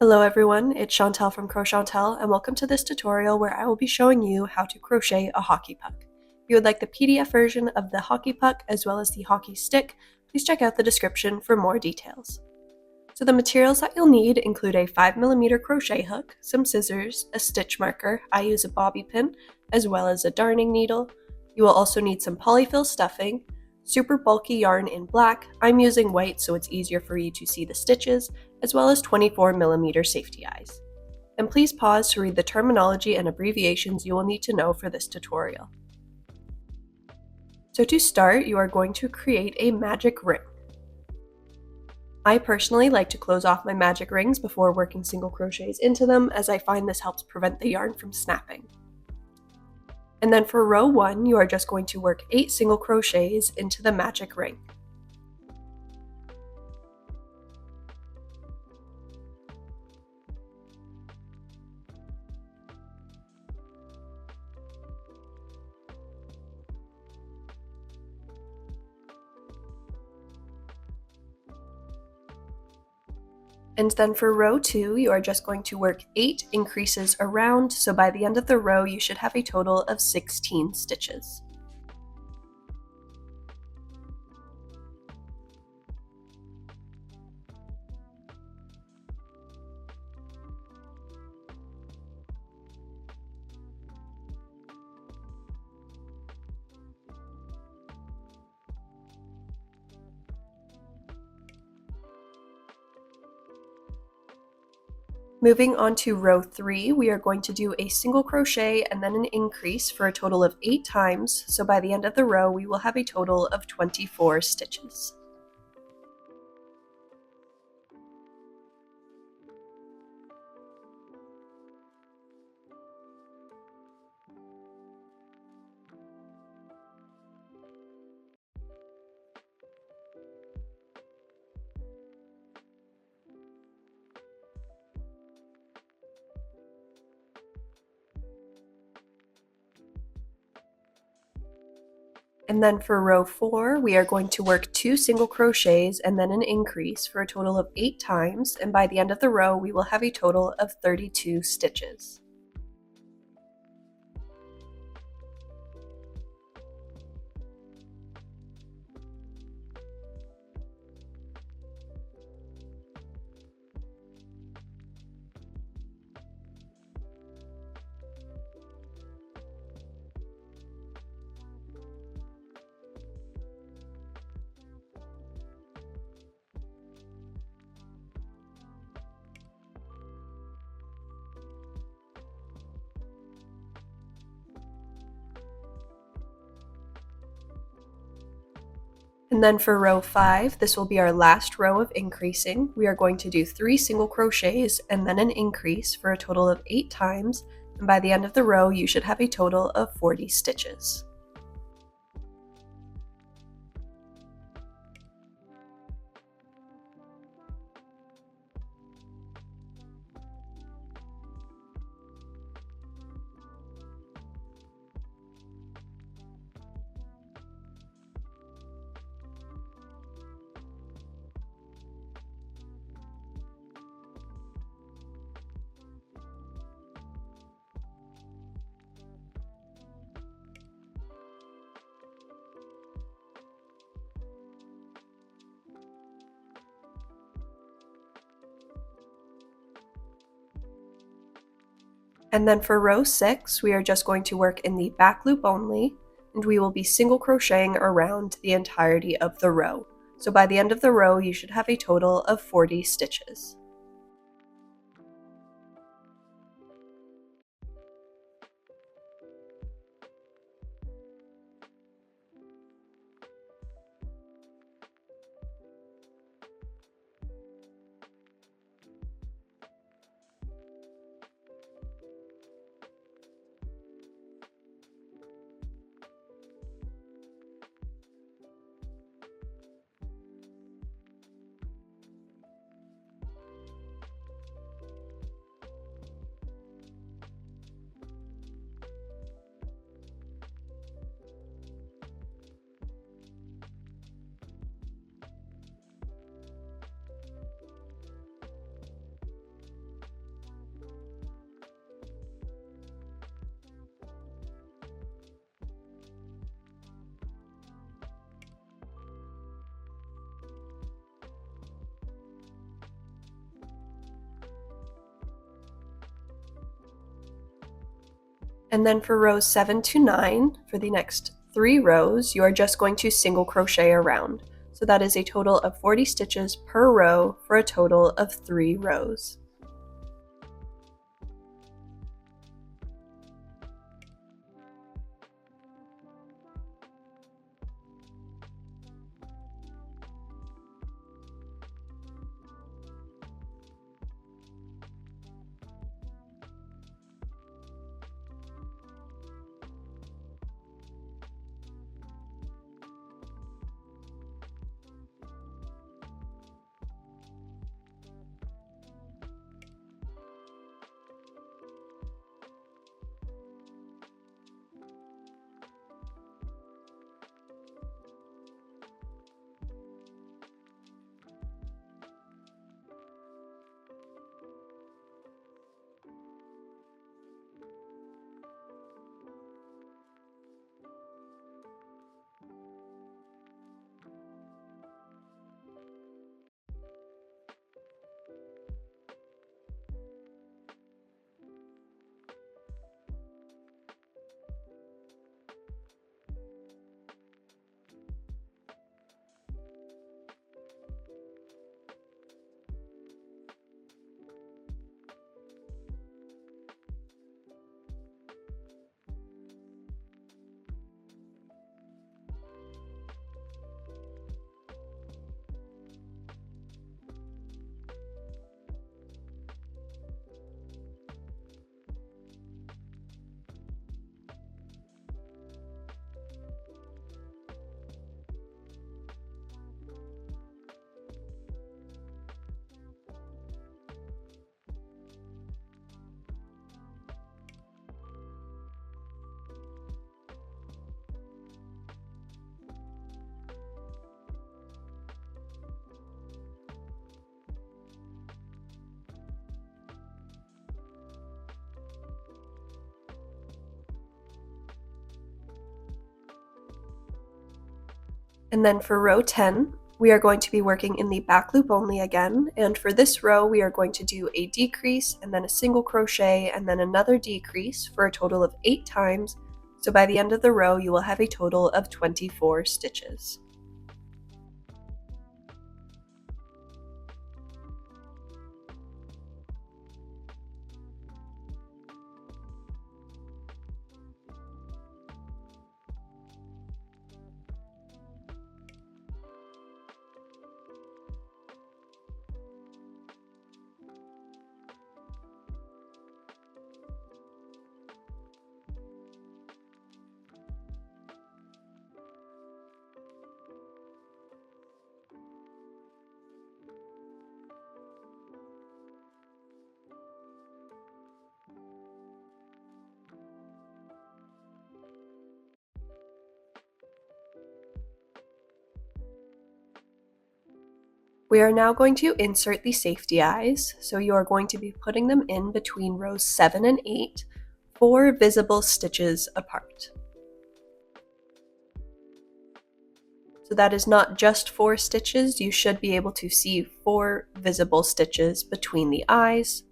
Hello everyone, it's Chantel from Crochet and welcome to this tutorial where I will be showing you how to crochet a hockey puck. If you would like the PDF version of the hockey puck as well as the hockey stick, please check out the description for more details. So the materials that you'll need include a 5mm crochet hook, some scissors, a stitch marker, I use a bobby pin, as well as a darning needle. You will also need some polyfill stuffing, super bulky yarn in black, I'm using white so it's easier for you to see the stitches, as well as 24mm safety eyes. And please pause to read the terminology and abbreviations you will need to know for this tutorial. So to start, you are going to create a magic ring. I personally like to close off my magic rings before working single crochets into them, as I find this helps prevent the yarn from snapping. And then for row 1, you are just going to work 8 single crochets into the magic ring. And then for row 2, you are just going to work 8 increases around, so by the end of the row you should have a total of 16 stitches. Moving on to row 3, we are going to do a single crochet and then an increase for a total of 8 times, so by the end of the row we will have a total of 24 stitches. And then for row 4, we are going to work 2 single crochets and then an increase for a total of 8 times, and by the end of the row we will have a total of 32 stitches. And then for row 5, this will be our last row of increasing. We are going to do 3 single crochets and then an increase for a total of 8 times, and by the end of the row you should have a total of 40 stitches. And then for row 6, we are just going to work in the back loop only, and we will be single crocheting around the entirety of the row. So by the end of the row, you should have a total of 40 stitches. And then for rows 7 to 9, for the next 3 rows, you are just going to single crochet around. So that is a total of 40 stitches per row for a total of 3 rows. And then for row 10, we are going to be working in the back loop only again, and for this row we are going to do a decrease and then a single crochet and then another decrease for a total of 8 times, so by the end of the row you will have a total of 24 stitches. We are now going to insert the safety eyes, so you are going to be putting them in between rows 7 and 8, 4 visible stitches apart. So that is not just 4 stitches, you should be able to see 4 visible stitches between the eyes.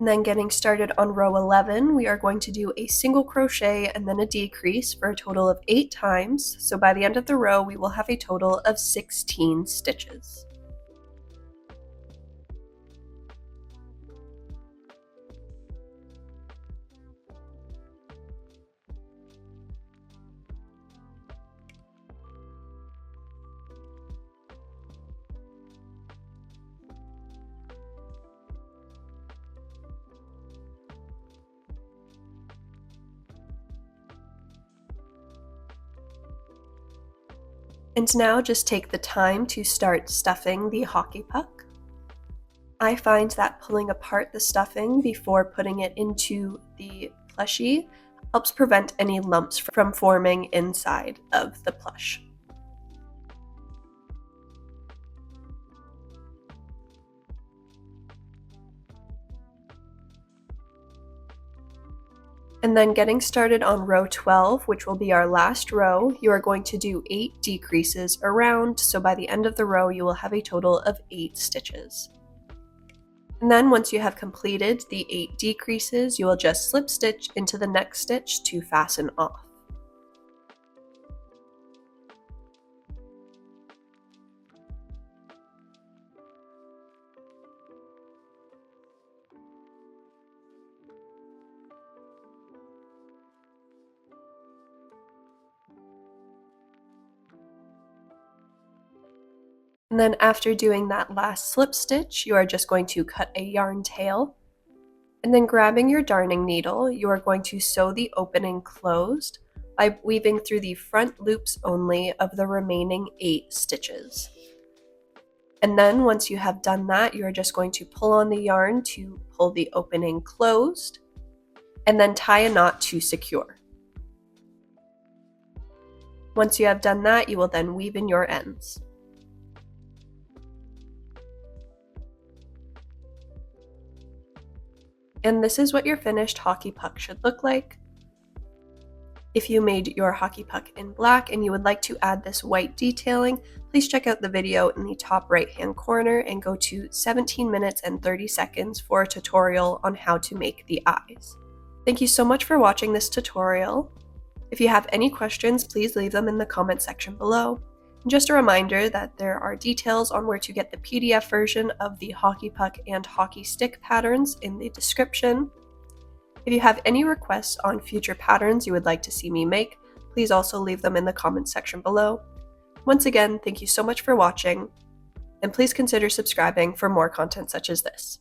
And then getting started on row 11, we are going to do a single crochet and then a decrease for a total of 8 times. So by the end of the row, we will have a total of 16 stitches. And now just take the time to start stuffing the hockey puck. I find that pulling apart the stuffing before putting it into the plushie helps prevent any lumps from forming inside of the plush. And then getting started on row 12, which will be our last row, you are going to do 8 decreases around, so by the end of the row you will have a total of 8 stitches. And then once you have completed the 8 decreases, you will just slip stitch into the next stitch to fasten off. And then after doing that last slip stitch, you are just going to cut a yarn tail. And then grabbing your darning needle, you are going to sew the opening closed by weaving through the front loops only of the remaining 8 stitches. And then once you have done that, you are just going to pull on the yarn to pull the opening closed, and then tie a knot to secure. Once you have done that, you will then weave in your ends. And this is what your finished hockey puck should look like. If you made your hockey puck in black and you would like to add this white detailing, please check out the video in the top right hand corner and go to 17 minutes and 30 seconds for a tutorial on how to make the eyes. Thank you so much for watching this tutorial. If you have any questions, please leave them in the comment section below. And just a reminder that there are details on where to get the PDF version of the hockey puck and hockey stick patterns in the description. If you have any requests on future patterns you would like to see me make, please also leave them in the comments section below. Once again, thank you so much for watching, and please consider subscribing for more content such as this.